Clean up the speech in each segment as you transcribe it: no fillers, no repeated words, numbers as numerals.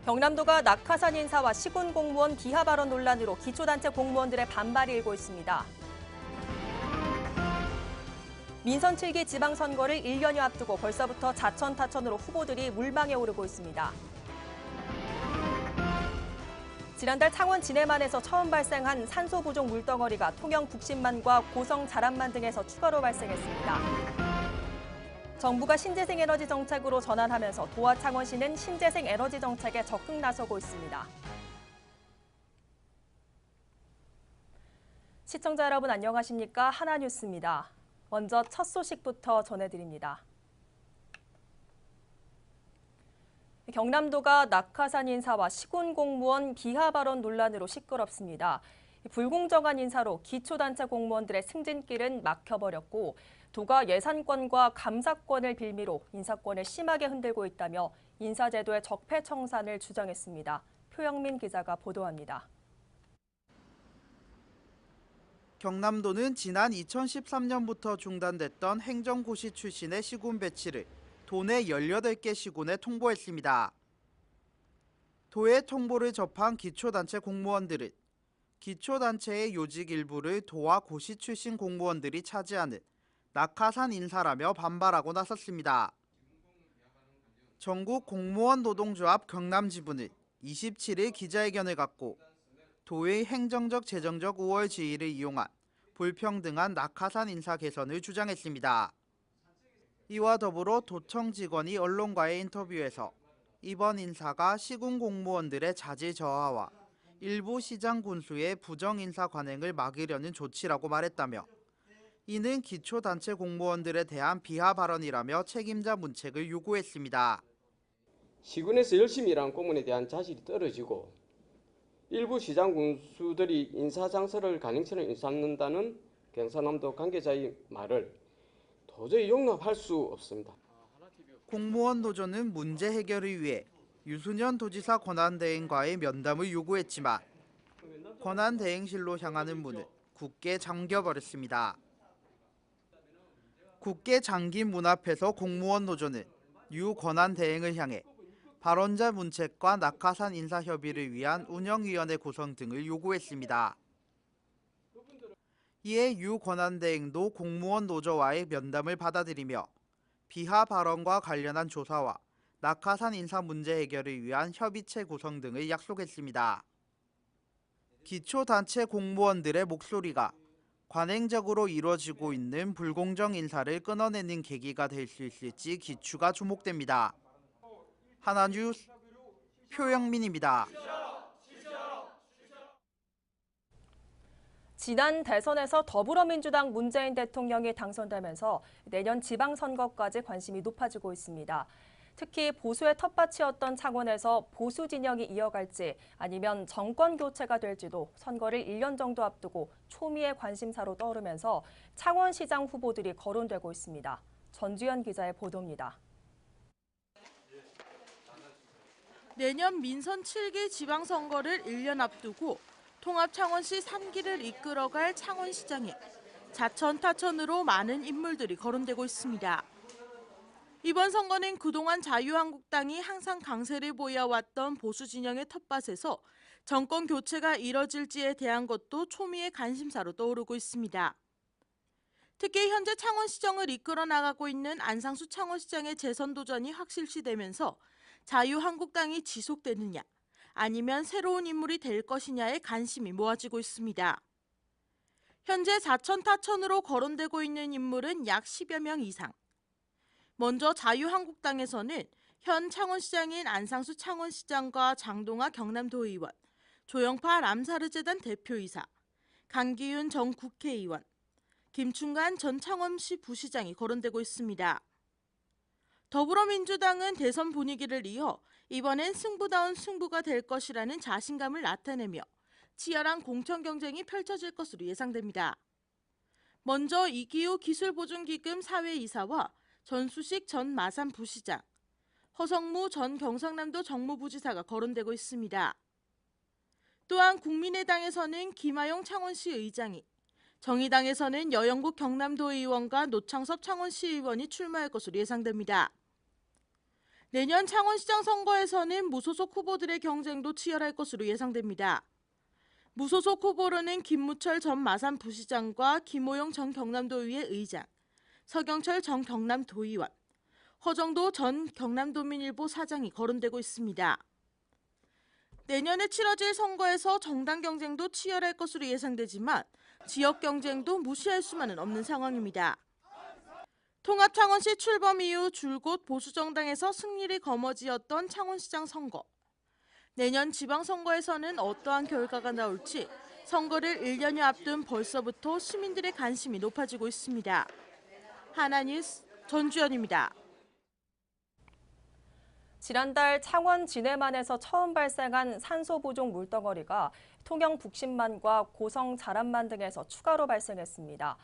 경남도가 낙하산 인사와 시군 공무원 비하 발언 논란으로 기초단체 공무원들의 반발이 일고 있습니다. 민선 7기 지방선거를 1년여 앞두고 벌써부터 자천타천으로 후보들이 물망에 오르고 있습니다. 지난달 창원 진해만에서 처음 발생한 산소 부족 물덩어리가 통영 북신만과 고성 자란만 등에서 추가로 발생했습니다. 정부가 신재생 에너지 정책으로 전환하면서 도와 창원시는 신재생 에너지 정책에 적극 나서고 있습니다. 시청자 여러분 안녕하십니까? 하나뉴스입니다. 먼저 첫 소식부터 전해드립니다. 경남도가 낙하산 인사와 시군 공무원 비하 발언 논란으로 시끄럽습니다. 불공정한 인사로 기초단체 공무원들의 승진길은 막혀버렸고 도가 예산권과 감사권을 빌미로 인사권을 심하게 흔들고 있다며 인사제도의 적폐청산을 주장했습니다. 표영민 기자가 보도합니다. 경남도는 지난 2013년부터 중단됐던 행정고시 출신의 시군 배치를 도내 18개 시군에 통보했습니다. 도의 통보를 접한 기초단체 공무원들은 기초단체의 요직 일부를 도와 고시 출신 공무원들이 차지하는 낙하산 인사라며 반발하고 나섰습니다. 전국 공무원 노동조합 경남지부는 27일 기자회견을 갖고 도의 행정적 재정적 우월 지위를 이용한 불평등한 낙하산 인사 개선을 주장했습니다. 이와 더불어 도청 직원이 언론과의 인터뷰에서 이번 인사가 시군 공무원들의 자질 저하와 일부 시장 군수의 부정 인사 관행을 막으려는 조치라고 말했다며 이는 기초단체 공무원들에 대한 비하 발언이라며 책임자 문책을 요구했습니다. 시군에서 열심히 일하는 공무원에 대한 자질이 떨어지고 일부 시장 군수들이 인사장서를 가능처럼 삼는다는 경상남도 관계자의 말을 도저히 용납할 수 없습니다. 공무원 노조는 문제 해결을 위해 유순현 도지사 권한대행과의 면담을 요구했지만 권한대행실로 향하는 문은 굳게 잠겨버렸습니다. 굳게 잠긴 문 앞에서 공무원 노조는 유 권한대행을 향해 발언자 문책과 낙하산 인사 협의를 위한 운영위원회 구성 등을 요구했습니다. 이에 유 권한대행도 공무원 노조와의 면담을 받아들이며 비하 발언과 관련한 조사와 낙하산 인사 문제 해결을 위한 협의체 구성 등을 약속했습니다. 기초단체 공무원들의 목소리가 관행적으로 이루어지고 있는 불공정 인사를 끊어내는 계기가 될 수 있을지 기추가 주목됩니다. 하나뉴스 표영민입니다. 지난 대선에서 더불어민주당 문재인 대통령이 당선되면서 내년 지방선거까지 관심이 높아지고 있습니다. 특히 보수의 텃밭이었던 창원에서 보수 진영이 이어갈지 아니면 정권 교체가 될지도 선거를 1년 정도 앞두고 초미의 관심사로 떠오르면서 창원시장 후보들이 거론되고 있습니다. 전주현 기자의 보도입니다. 내년 민선 7기 지방선거를 1년 앞두고 통합 창원시 3기를 이끌어갈 창원시장에 자천타천으로 많은 인물들이 거론되고 있습니다. 이번 선거는 그동안 자유한국당이 항상 강세를 보여왔던 보수 진영의 텃밭에서 정권 교체가 이뤄질지에 대한 것도 초미의 관심사로 떠오르고 있습니다. 특히 현재 창원시정을 이끌어 나가고 있는 안상수 창원시장의 재선 도전이 확실시되면서 자유한국당이 지속되느냐 아니면 새로운 인물이 될 것이냐에 관심이 모아지고 있습니다. 현재 자천타천으로 거론되고 있는 인물은 약 10여 명 이상. 먼저 자유한국당에서는 현 창원시장인 안상수 창원시장과 장동아 경남도의원, 조영파 람사르재단 대표이사, 강기윤 전 국회의원, 김충관 전 창원시 부시장이 거론되고 있습니다. 더불어민주당은 대선 분위기를 이어 이번엔 승부다운 승부가 될 것이라는 자신감을 나타내며 치열한 공천 경쟁이 펼쳐질 것으로 예상됩니다. 먼저 이기우 기술보증기금 사회이사와 전수식 전 마산 부시장, 허성무 전 경상남도 정무부지사가 거론되고 있습니다. 또한 국민의당에서는 김하용 창원시 의장이, 정의당에서는 여영국 경남도 의원과 노창섭 창원시 의원이 출마할 것으로 예상됩니다. 내년 창원시장 선거에서는 무소속 후보들의 경쟁도 치열할 것으로 예상됩니다. 무소속 후보로는 김무철 전 마산부시장과 김호영 전 경남도의회 의장, 서경철 전 경남도의원, 허정도 전 경남도민일보 사장이 거론되고 있습니다. 내년에 치러질 선거에서 정당 경쟁도 치열할 것으로 예상되지만 지역 경쟁도 무시할 수만은 없는 상황입니다. 통합창원시 출범 이후 줄곧 보수정당에서 승리를 거머쥐었던 창원시장 선거. 내년 지방선거에서는 어떠한 결과가 나올지 선거를 1년여 앞둔 벌써부터 시민들의 관심이 높아지고 있습니다. 하나뉴스 전주연입니다. 지난달 창원 진해만에서 처음 발생한 산소 부족 물덩어리가 통영 북신만과 고성 자란만 등에서 추가로 발생했습니다.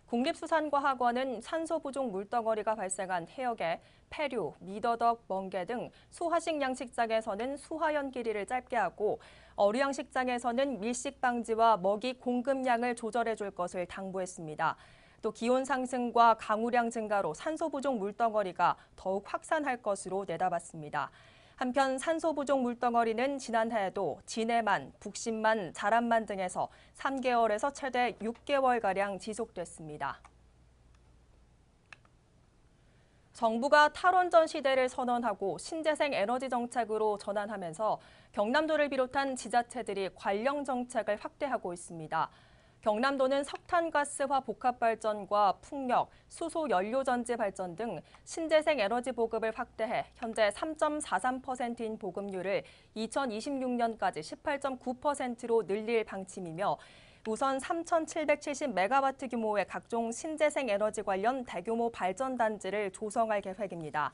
국립수산과학원은 산소 부족 물덩어리가 발생한 해역의 폐류, 미더덕, 멍게 등 수화식 양식장에서는 수화연 길이를 짧게 하고 어류양식장에서는 밀식 방지와 먹이 공급량을 조절해 줄 것을 당부했습니다. 또 기온 상승과 강우량 증가로 산소 부족 물덩어리가 더욱 확산할 것으로 내다봤습니다. 한편 산소 부족 물덩어리는 지난해에도 진해만, 북신만, 자란만 등에서 3개월에서 최대 6개월가량 지속됐습니다. 정부가 탈원전 시대를 선언하고 신재생 에너지 정책으로 전환하면서 경남도를 비롯한 지자체들이 관련 정책을 확대하고 있습니다. 경남도는 석탄가스화 복합발전과 풍력, 수소 연료전지 발전 등 신재생 에너지 보급을 확대해 현재 3.43%인 보급률을 2026년까지 18.9%로 늘릴 방침이며 우선 3,770메가와트 규모의 각종 신재생 에너지 관련 대규모 발전단지를 조성할 계획입니다.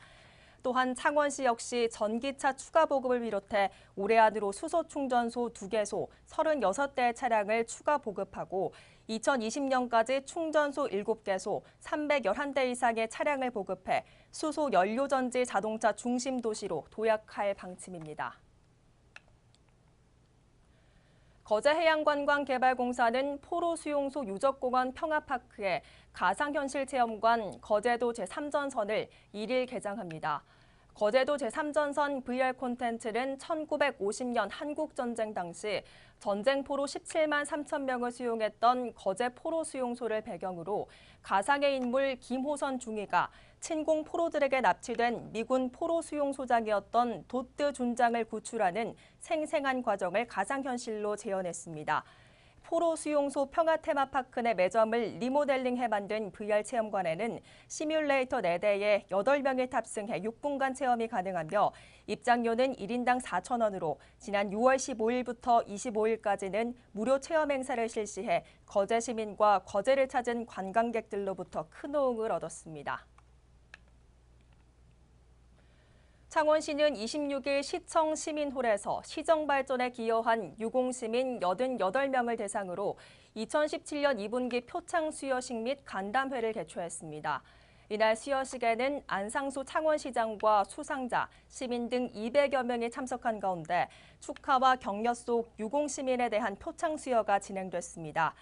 또한 창원시 역시 전기차 추가 보급을 비롯해 올해 안으로 수소 충전소 2개소, 36대의 차량을 추가 보급하고 2020년까지 충전소 7개소, 311대 이상의 차량을 보급해 수소 연료전지 자동차 중심 도시로 도약할 방침입니다. 거제해양관광개발공사는 포로수용소 유적공원 평화파크에 가상현실 체험관 거제도 제3전선을 1일 개장합니다. 거제도 제3전선 VR 콘텐츠는 1950년 한국전쟁 당시 전쟁 포로 17만 3천 명을 수용했던 거제 포로수용소를 배경으로 가상의 인물 김호선 중위가 친공 포로들에게 납치된 미군 포로수용소장이었던 도뜨 준장을 구출하는 생생한 과정을 가상현실로 재현했습니다. 포로수용소 평화테마파크 내 매점을 리모델링해 만든 VR 체험관에는 시뮬레이터 4대에 8명이 탑승해 6분간 체험이 가능하며 입장료는 1인당 4,000원으로 지난 6월 15일부터 25일까지는 무료 체험 행사를 실시해 거제 시민과 거제를 찾은 관광객들로부터 큰 호응을 얻었습니다. 창원시는 26일 시청 시민홀에서 시정 발전에 기여한 유공시민 88명을 대상으로 2017년 2분기 표창 수여식 및 간담회를 개최했습니다. 이날 수여식에는 안상수 창원시장과 수상자, 시민 등 200여 명이 참석한 가운데 축하와 격려 속 유공시민에 대한 표창 수여가 진행됐습니다.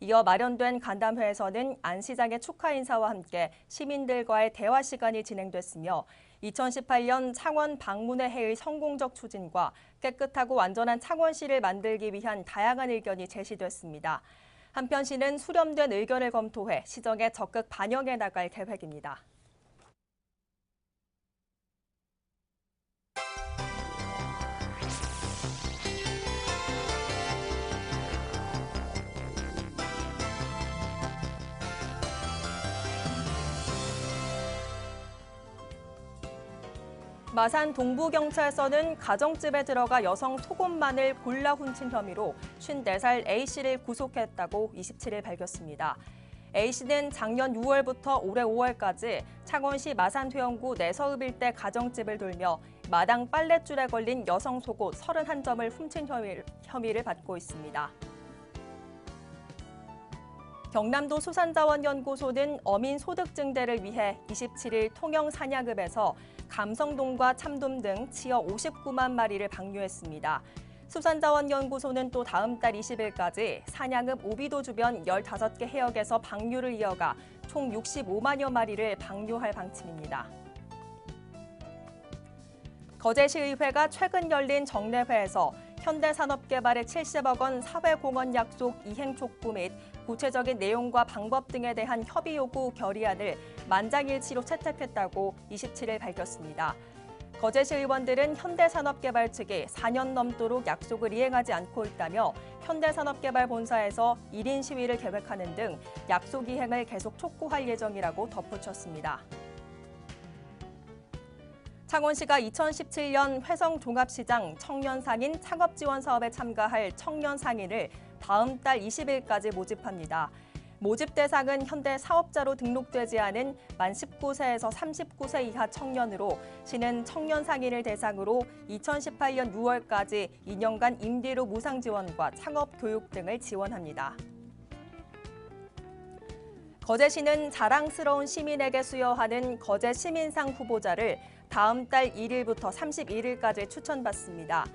이어 마련된 간담회에서는 안 시장의 축하 인사와 함께 시민들과의 대화 시간이 진행됐으며 2018년 창원 방문의 해의 성공적 추진과 깨끗하고 안전한 창원시를 만들기 위한 다양한 의견이 제시됐습니다. 한편 시는 수렴된 의견을 검토해 시정에 적극 반영해 나갈 계획입니다. 마산 동부경찰서는 가정집에 들어가 여성 속옷만을 골라 훔친 혐의로 54살 A씨를 구속했다고 27일 밝혔습니다. A씨는 작년 6월부터 올해 5월까지 창원시 마산퇴원구 내서읍 일대 가정집을 돌며 마당 빨랫줄에 걸린 여성 속옷 31점을 훔친 혐의를 받고 있습니다. 경남도 수산자원연구소는 어민 소득 증대를 위해 27일 통영 산야급에서 감성돔과 참돔 등 치어 59만 마리를 방류했습니다. 수산자원연구소는 또 다음 달 20일까지 산양읍 오비도 주변 15개 해역에서 방류를 이어가 총 65만여 마리를 방류할 방침입니다. 거제시의회가 최근 열린 정례회에서 현대산업개발의 70억 원 사회공헌 약속 이행 촉구 및 구체적인 내용과 방법 등에 대한 협의 요구 결의안을 만장일치로 채택했다고 27일 밝혔습니다. 거제시 의원들은 현대산업개발 측이 4년 넘도록 약속을 이행하지 않고 있다며 현대산업개발본사에서 1인 시위를 계획하는 등 약속 이행을 계속 촉구할 예정이라고 덧붙였습니다. 창원시가 2017년 회성종합시장 청년상인 창업지원사업에 참가할 청년상인을 다음 달 20일까지 모집합니다. 모집 대상은 현대 사업자로 등록되지 않은 만 19세에서 39세 이하 청년으로 시는 청년상인을 대상으로 2018년 6월까지 2년간 임대료 무상 지원과 창업 교육 등을 지원합니다. 거제시는 자랑스러운 시민에게 수여하는 거제 시민상 후보자를 다음 달 1일부터 31일까지 추천받습니다.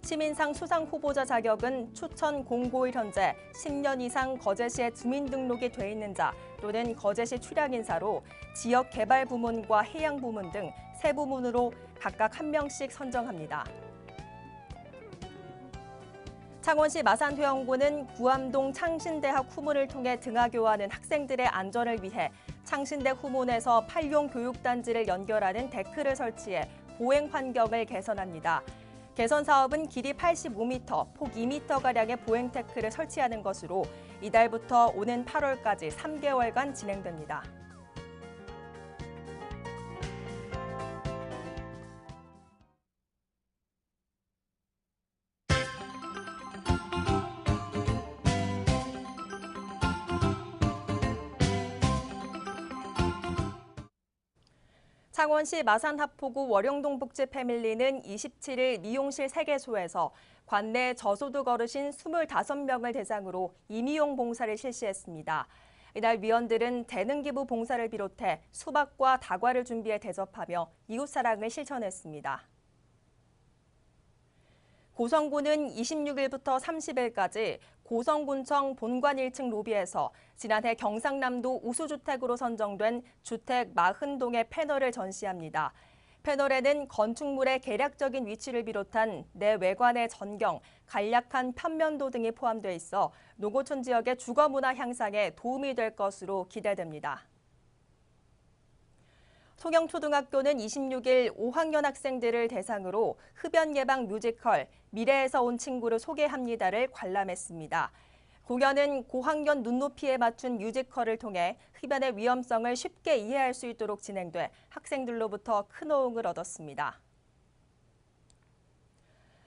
시민상 수상 후보자 자격은 추천 공고일 현재 10년 이상 거제시에 주민등록이 돼 있는 자 또는 거제시 출향인사로 지역개발부문과 해양부문 등 세 부문으로 각각 1명씩 선정합니다. 창원시 마산회원고는 구암동 창신대학 후문을 통해 등하교하는 학생들의 안전을 위해 창신대 후문에서 팔룡 교육단지를 연결하는 데크를 설치해 보행 환경을 개선합니다. 개선 사업은 길이 85m, 폭 2m가량의 보행 데크를 설치하는 것으로 이달부터 오는 8월까지 3개월간 진행됩니다. 창원시 마산하포구 월영동복지 패밀리는 27일 미용실 3개소에서 관내 저소득 어르신 25명을 대상으로 임의용 봉사를 실시했습니다. 이날 위원들은 대능기부 봉사를 비롯해 수박과 다과를 준비해 대접하며 이웃사랑을 실천했습니다. 고성군은 26일부터 30일까지 고성군청 본관 1층 로비에서 지난해 경상남도 우수주택으로 선정된 주택 40동의 패널을 전시합니다. 패널에는 건축물의 개략적인 위치를 비롯한 내외관의 전경, 간략한 편면도 등이 포함돼 있어 농어촌 지역의 주거문화 향상에 도움이 될 것으로 기대됩니다. 소경초등학교는 26일 5학년 학생들을 대상으로 흡연 예방 뮤지컬 미래에서 온 친구를 소개합니다를 관람했습니다. 공연은 고학년 눈높이에 맞춘 뮤지컬을 통해 흡연의 위험성을 쉽게 이해할 수 있도록 진행돼 학생들로부터 큰 호응을 얻었습니다.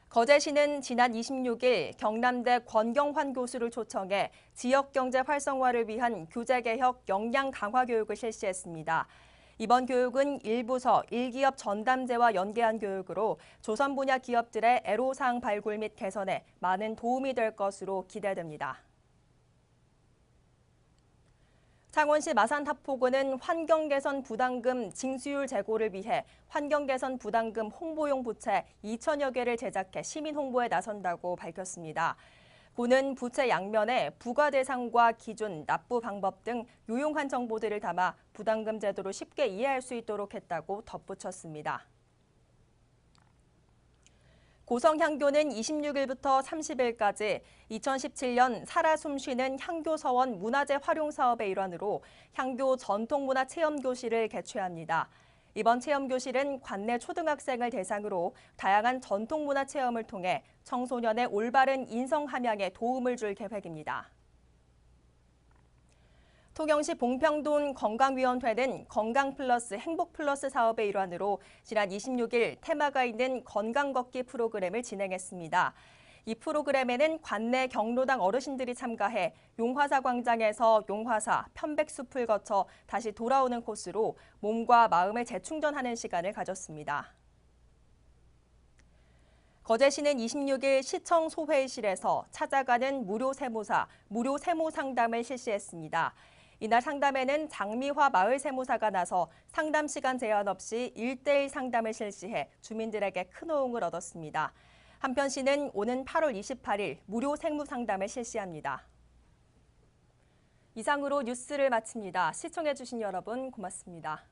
거제시는 지난 26일 경남대 권경환 교수를 초청해 지역경제 활성화를 위한 교재개혁 역량 강화 교육을 실시했습니다. 이번 교육은 1부서 1기업 전담제와 연계한 교육으로 조선 분야 기업들의 애로사항 발굴 및 개선에 많은 도움이 될 것으로 기대됩니다. 창원시 마산하포구는 환경개선 부담금 징수율 제고를 위해 환경개선 부담금 홍보용 부채 2천여 개를 제작해 시민 홍보에 나선다고 밝혔습니다. 구는 부채 양면에 부과 대상과 기준, 납부 방법 등 유용한 정보들을 담아 부담금 제도를 쉽게 이해할 수 있도록 했다고 덧붙였습니다. 고성향교는 26일부터 30일까지 2017년 살아 숨쉬는 향교서원 문화재 활용 사업의 일환으로 향교 전통문화 체험교실을 개최합니다. 이번 체험교실은 관내 초등학생을 대상으로 다양한 전통문화 체험을 통해 청소년의 올바른 인성 함양에 도움을 줄 계획입니다. 통영시 봉평동 건강위원회는 건강플러스 행복플러스 사업의 일환으로 지난 26일 테마가 있는 건강걷기 프로그램을 진행했습니다. 이 프로그램에는 관내 경로당 어르신들이 참가해 용화사 광장에서 용화사, 편백숲을 거쳐 다시 돌아오는 코스로 몸과 마음을 재충전하는 시간을 가졌습니다. 거제시는 26일 시청 소회의실에서 찾아가는 무료 세무사, 무료 세무 상담을 실시했습니다. 이날 상담에는 장미화 마을세무사가 나서 상담 시간 제한 없이 1대1 상담을 실시해 주민들에게 큰 호응을 얻었습니다. 한편 시는 오는 8월 28일 무료 세무 상담을 실시합니다. 이상으로 뉴스를 마칩니다. 시청해주신 여러분 고맙습니다.